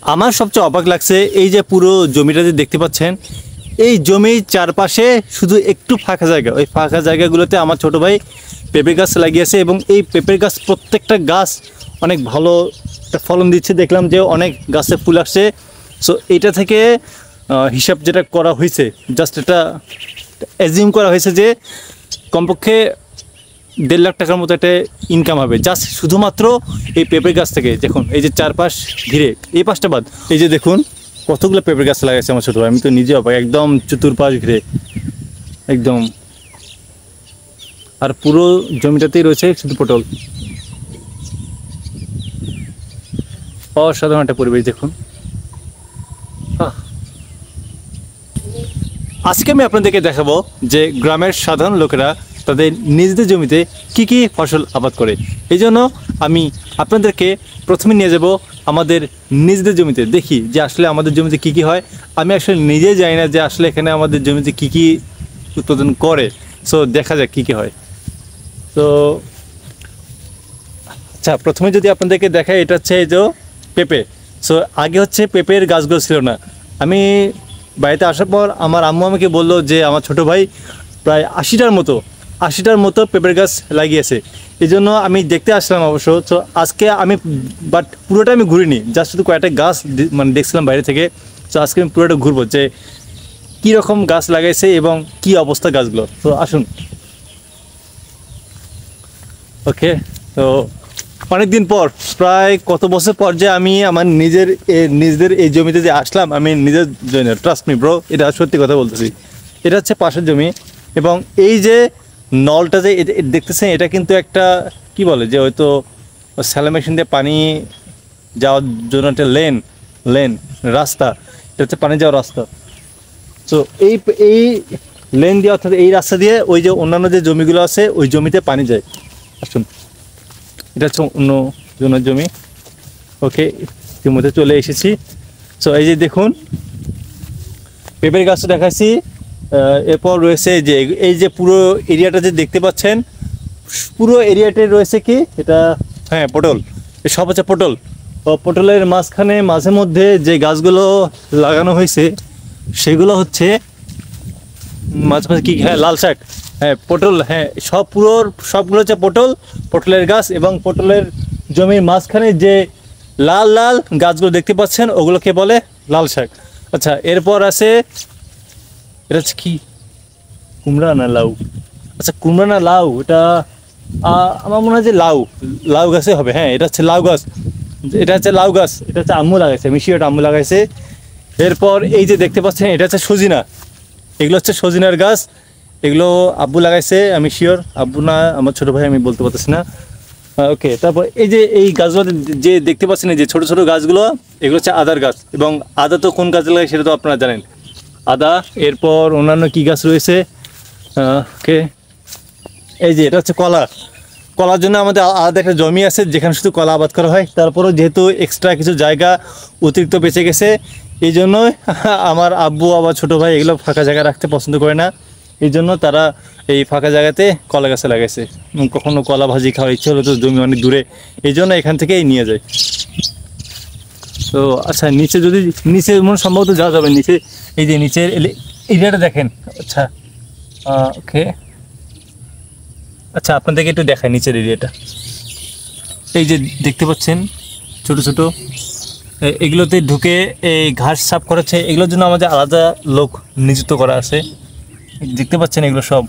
আমার সবচেয়ে অবাক লাগছে এই যে পুরো জমিটা যে দেখতে পাচ্ছেন, এই জমির চারপাশে শুধু একটু ফাঁকা জায়গা, ওই ফাঁকা জায়গাগুলোতে আমার ছোটো ভাই পেঁপে গাছ লাগিয়েছে এবং এই পেঁপের গাছ প্রত্যেকটা গাছ অনেক ভালো ফলন দিচ্ছে। দেখলাম যে অনেক গাছে ফুল আসছে। সো এটা থেকে হিসাব যেটা করা হয়েছে, জাস্ট এটা অ্যাজিউম করা হয়েছে যে কমপক্ষে 1.5 লাখ টাকার মতো একটা ইনকাম হবে জাস্ট শুধুমাত্র এই পেঁপের গাছ থেকে। দেখুন এই যে চারপাশ ঘিরে, এই পাশটা বাদ, এই যে দেখুন কতগুলো পেঁপের গাছ লাগাইছে আমার ছোটো ভাই। আমি তো নিজে অবাক, একদম চতুর্পাশ ঘিরে একদম। আর পুরো জমিটাতেই রয়েছে শুধু পটল। অসাধারণ একটা পরিবেশ দেখুন। আজকে আমি আপনাদেরকে দেখাবো যে গ্রামের সাধারণ লোকেরা তাদের নিজেদের জমিতে কি কি ফসল আবাদ করে। এই জন্য আমি আপনাদেরকে প্রথমে নিয়ে যাব আমাদের নিজেদের জমিতে, দেখি যে আসলে আমাদের জমিতে কি কি হয়। আমি আসলে নিজেই জানি না যে আসলে এখানে আমাদের জমিতে কি কি উৎপাদন করে। সো দেখা যাক কী কী হয়। তো আচ্ছা, প্রথমে যদি আপনাদেরকে দেখাই, এটা হচ্ছে এই যে পেঁপে। সো আগে হচ্ছে পেঁপের গাছগুলো ছিল না। আমি বাড়িতে আসার পর আমার আম্মু আমাকে বললো যে আমার ছোটো ভাই প্রায় 80টার মতো পেঁপের গাছ লাগিয়েছে। এই জন্য আমি দেখতে আসলাম অবশ্য। তো আজকে আমি বাট পুরোটা আমি ঘুরিনি, জাস্ট শুধু কয়েকটা গাছ মানে দেখছিলাম বাইরে থেকে। তো আজকে আমি পুরোটা ঘুরবো যে কী রকম গাছ লাগাইছে এবং কি অবস্থা গাছগুলো। তো আসুন। ওকে, তো অনেক দিন পর, প্রায় কত বছর পর যে আমি আমার নিজেদের এই জমিতে যে আসলাম, আমি নিজের জন্য, ট্রাস্ট মি ব্রো, এটা সত্যি কথা বলতেছি। এটা হচ্ছে পাশের জমি এবং এই যে নলটা যে দেখতেছেন, এটা কিন্তু একটা কি বলে যে হয়তো স্যালো মেশিন দিয়ে পানি যাওয়ার জন্য একটা লেন রাস্তা। এটা হচ্ছে পানি যাওয়ার রাস্তা। তো এই লেন দিয়ে, অর্থাৎ এই রাস্তা দিয়ে ওই যে অন্যান্য যে জমিগুলো আছে ওই জমিতে পানি যায়। আসুন, এটা হচ্ছে অন্য জনের জমি। ওকে, জমিতে চলে এসেছি। সো এই যে দেখুন পেঁপের গাছটা দেখাচ্ছি। এরপর রয়েছে যে এই যে পুরো এরিয়াটা যে দেখতে পাচ্ছেন, পুরো এরিয়াটাই রয়েছে কি, এটা হ্যাঁ পটল। সব হচ্ছে পটল। পটলের মাঝখানে মাঝে মধ্যে যে গাছগুলো লাগানো হয়েছে সেগুলো হচ্ছে মাঝে মাঝে কি, হ্যাঁ লাল শাক, হ্যাঁ পটল, হ্যাঁ সবগুলো হচ্ছে পটলের গাছ। এবং পটলের জমির মাঝখানে যে লাল লাল গাছগুলো দেখতে পাচ্ছেন ওগুলোকে বলে লাল শাক। আচ্ছা, এরপর আছে এটা হচ্ছে কি, কুমড়া না লাউ? আচ্ছা, কুমড়া না লাউ, এটা আমার মনে হয় যে লাউ গাছে হবে। হ্যাঁ, এটা হচ্ছে লাউ গাছ। এটা হচ্ছে আম্মু লাগাইছে, আমি শিওর আম্মু লাগাইছে। এরপর এই যে দেখতে পাচ্ছেন, এটা হচ্ছে সজিনা। এগুলো হচ্ছে সজিনার গাছ, এগুলো আব্বু লাগাইছে, আমি শিওর। আব্বু না আমার ছোটো ভাই, আমি বলতে পারতেছি না। ওকে, তারপর এই যে এই গাছগুলো যে দেখতে পাচ্ছেন, যে ছোটো ছোটো গাছগুলো, এগুলো হচ্ছে আদার গাছ। এবং আদা তো কোন গাছ লাগে সেটা তো আপনারা জানেন, আদা। এরপর অন্যান্য কী গাছ রয়েছে, ওকে, এই যে এটা হচ্ছে কলার জন্য আমাদের আলাদা একটা জমি আছে যেখানে শুধু কলা আবাদ করা হয়। তারপরও যেহেতু এক্সট্রা কিছু জায়গা অতিরিক্ত বেঁচে গেছে, এই জন্যই আমার আব্বু আবার ছোটো ভাই এগুলো ফাঁকা জায়গা রাখতে পছন্দ করে না। এই জন্য তারা এই ফাঁকা জায়গাতে কলা গাছে লাগাইছে। কখনো কলা ভাজি খাওয়ার ইচ্ছে হলো তো জমি অনেক দূরে, এই জন্য এখান থেকেই নিয়ে যায়। তো আচ্ছা, নিচে মনে সম্ভবত যাওয়া যাবে। নিচে এই যে নিচের এরিয়াটা দেখেন। আচ্ছা, ওকে, আচ্ছা আপনাদেরকে একটু দেখায় নিচের এরিয়াটা। এই যে দেখতে পাচ্ছেন ছোট ছোট, এগুলোতে ঢুকে এই ঘাস সাফ করেছে। এগুলোর জন্য আমাদের আলাদা লোক নিযুক্ত করা আছে। দেখতে পাচ্ছেন এগুলো সব।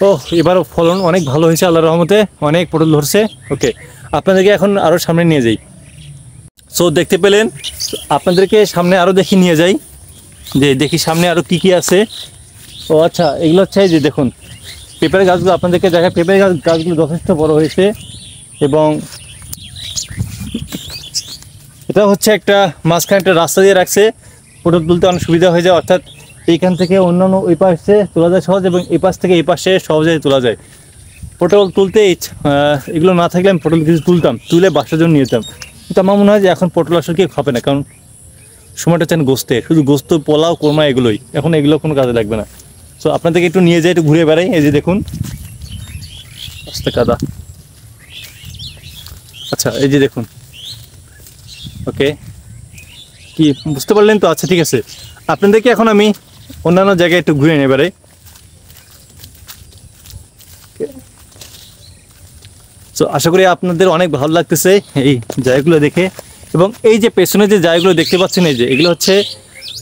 ও, এবারও ফলন অনেক ভালো হয়েছে আল্লাহর রহমতে, অনেক পটল ধরছে। ওকে, আপনাদেরকে এখন আরও সামনে নিয়ে যাই। সো দেখতে পেলেন, আপনাদেরকে সামনে আরও নিয়ে যাই, যে দেখি সামনে আরও কি কি আছে। ও আচ্ছা, এগুলো হচ্ছে যে দেখুন পেঁপের গাছগুলো আপনাদেরকে দেখায়। পেঁপের গাছগুলো যথেষ্ট বড় হয়েছে এবং এটা হচ্ছে একটা মাঝখানে একটা রাস্তা দিয়ে রাখছে, পটল তুলতে অনেক সুবিধা হয়ে যায়। অর্থাৎ এইখান থেকে অন্যান্য ওই পাশে তোলা যায় সহজ, এবং এই পাশ থেকে এই পাশে সহজে তোলা যায়। পটল তুলতে এগুলো না থাকলে আমি পটল কিছু তুলে বাসার জন্য নিয়ে যেতাম। কিন্তু আমার মনে হয় যে এখন পটল আসলে কেউ খাবে না, কারণ সময়টা চান গোস্তে, শুধু গোস্ত, পোলাও, কোরমা এগুলোই। এখন এগুলো কোনো কাজে লাগবে না। সো আপনাদেরকে একটু নিয়ে যাই, একটু ঘুরে বেড়াই। এই যে দেখুন, আস্তে কাদা। আচ্ছা এই যে দেখুন, ওকে কি বুঝতে পারলেন তো? আচ্ছা ঠিক আছে, আপনাদেরকে এখন আমি অন্যান্য জায়গায় একটু ঘুরে নেবারে। তো আশা করি আপনাদের অনেক ভালো লাগতেছে এই জায়গাগুলো দেখে। এবং এই যে পেছনে যে জায়গাগুলো দেখতে পাচ্ছেন, এই যে এগুলো হচ্ছে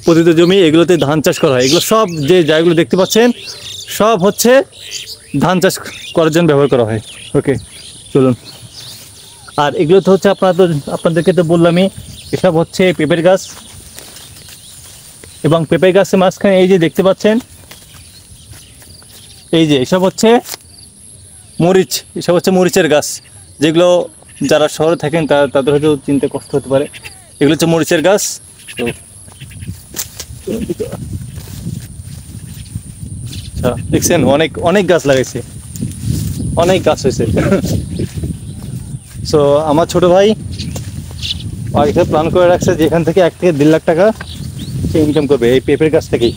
পতিত জমি, এগুলোতে ধান চাষ করা হয়। এগুলো সব যে জায়গাগুলো দেখতে পাচ্ছেন সব হচ্ছে ধান চাষ করার জন্য ব্যবহার করা হয়। ওকে চলুন। আর এগুলো তো হচ্ছে আপনাদেরকে তো বললামই, এসব হচ্ছে পেঁপের গাছ। এবং পেঁপের গাছের মাঝখানে এই যে দেখতে পাচ্ছেন, এই যে এসব হচ্ছে মরিচ, এসব হচ্ছে মরিচের গাছ, যেগুলো যারা শহরে থাকেন তাদের হয়তো চিনতে কষ্ট হতে পারে। এগুলো হচ্ছে মরিচের গাছ। তো আচ্ছা দেখছেন, অনেক অনেক গাছ লাগাইছে, অনেক গাছ হয়েছে। সো আমার ছোট ভাই আগে প্ল্যান করে রাখছে যে এখান থেকে 1 থেকে 1.5 লাখ টাকা সে ইনকাম করবে এই পেঁপের গাছ থেকেই।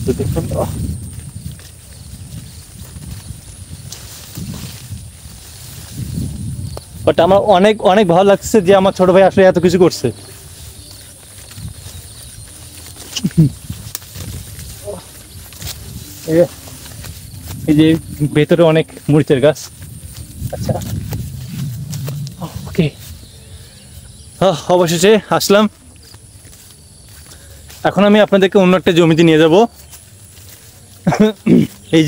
তো দেখুন, বাট আমার অনেক অনেক ভালো লাগছে যে আমার ছোট ভাই আসলে এত কিছু করছে। এই যে ভেতরে অনেক মরিচের গাছ। আচ্ছা ওকে, অবশেষে আসলাম। এখন আমি আপনাদেরকে অন্য একটা জমিতে নিয়ে যাব। এই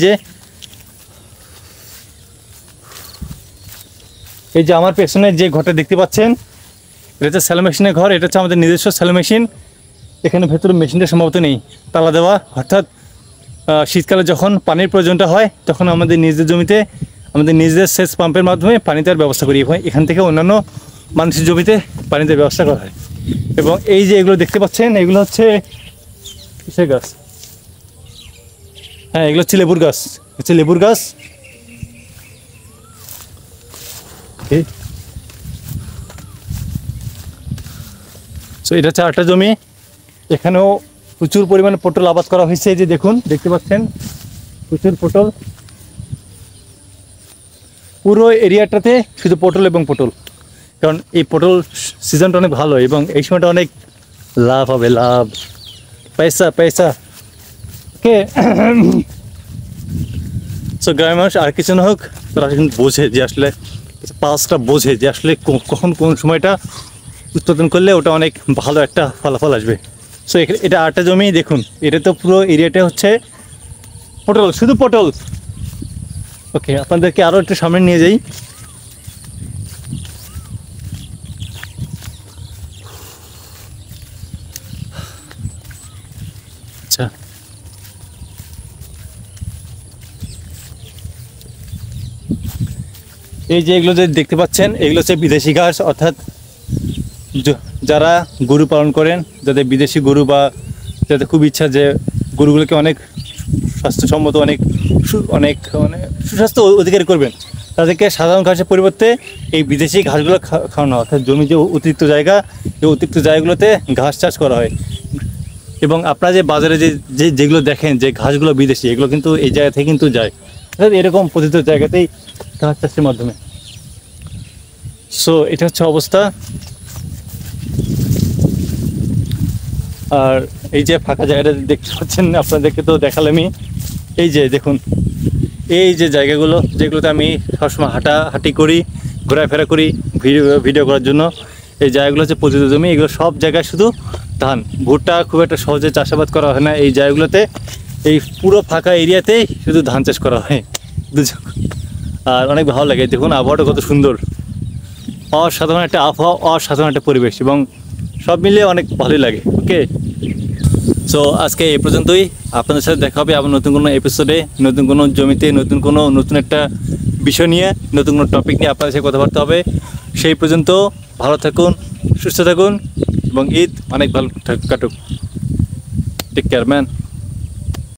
যে আমার পেছনে যে ঘরটা দেখতে পাচ্ছেন, এটা হচ্ছে স্যালো মেশিনের ঘর। এটা হচ্ছে আমাদের নিজস্ব স্যালো মেশিন। এখানে ভেতরে মেশিনটা সম্ভবত নেই, তালা দেওয়া। অর্থাৎ শীতকালে যখন পানির প্রয়োজনটা হয় তখন আমাদের নিজেদের জমিতে আমাদের নিজেদের সেচ পাম্পের মাধ্যমে পানি দেওয়ার ব্যবস্থা করি। এখান থেকে অন্যান্য মানুষের জমিতে পানি দেওয়ার ব্যবস্থা করা হয়। এবং এই যে এগুলো দেখতে পাচ্ছেন, এগুলো হচ্ছে কিসের গাছ? হ্যাঁ, এগুলো হচ্ছে লেবুর গাছ, হচ্ছে লেবুর গাছ। সো এটা হচ্ছে আরেকটা জমি। এখানেও প্রচুর পরিমাণে পটল আবাদ করা হয়েছে। এই যে দেখুন, দেখতে পাচ্ছেন প্রচুর পটল। পুরো এরিয়াটাতে শুধু পটল এবং পটল, কারণ এই পটল সিজনটা অনেক ভালো এবং এই সময়টা অনেক লাভ হবে, লাভ, পয়সা পয়সা। ওকে, সো গ্রামের মানুষ আর কিছু না হোক, তারা কিন্তু বোঝে যে আসলে পালসটা বোঝে যে আসলে কখন কোন সময়টা উৎপাদন করলে ওটা অনেক ভালো একটা ফলাফল আসবে। সো এটা আরেকটা জমি দেখুন, এটা তো পুরো এরিয়াটা হচ্ছে পটল, শুধু পটল। ওকে, আপনাদেরকে আরও একটু সামনে নিয়ে যাই। আচ্ছা, এই যে এগুলো যে দেখতে পাচ্ছেন, এগুলো হচ্ছে বিদেশি ঘাস। অর্থাৎ যারা গরু পালন করেন, যাদের বিদেশি গরু বা যাদের খুব ইচ্ছা যে গরুগুলোকে অনেক স্বাস্থ্যসম্মত, অনেক অনেক মানে সুস্বাস্থ্য অধিকারী করবেন, তাদেরকে সাধারণ ঘাসের পরিবর্তে এই বিদেশি ঘাসগুলো খাওয়ানো হয়। অর্থাৎ জমি যে অতিরিক্ত জায়গা, এই অতিরিক্ত জায়গাগুলোতে ঘাস চাষ করা হয়। এবং আপনারা যে বাজারে যেগুলো দেখেন যে ঘাসগুলো বিদেশি, এগুলো কিন্তু এই জায়গা থেকে কিন্তু যায়, অর্থাৎ এরকম পতিত জায়গাতেই ঘাস চাষের মাধ্যমে। সো এটা হচ্ছে অবস্থা। আর এই যে ফাঁকা জায়গাটা দেখতে পাচ্ছেন, আপনাদেরকে তো দেখালামই। এই যে দেখুন, এই যে জায়গাগুলো যেগুলোতে আমি সবসময় হাঁটাহাঁটি করি, ঘোরাফেরা করি ভিডিও করার জন্য, এই জায়গাগুলো হচ্ছে পতিত জমি। এগুলো সব জায়গায় শুধু ধান, ভুট্টা খুব একটা সহজে চাষাবাদ করা হয় না এই জায়গাগুলোতে। এই পুরো ফাঁকা এরিয়াতেই শুধু ধান চাষ করা হয়। আর অনেক ভালো লাগে, দেখুন আবহাওয়াটা কত সুন্দর, অসাধারণ একটা আবহাওয়া, অসাধারণ একটা পরিবেশ, এবং সব মিলিয়ে অনেক ভালোই লাগে। ওকে, সো আজকে এই পর্যন্তই। আপনাদের সাথে দেখা হবে আবার নতুন কোনো এপিসোডে, নতুন কোনো জমিতে, নতুন একটা বিষয় নিয়ে, নতুন কোনো টপিক নিয়ে আপনাদের সাথে কথাবার্তা হবে। সেই পর্যন্ত ভালো থাকুন, সুস্থ থাকুন এবং ঈদ অনেক ভালো কাটুক। Take care man.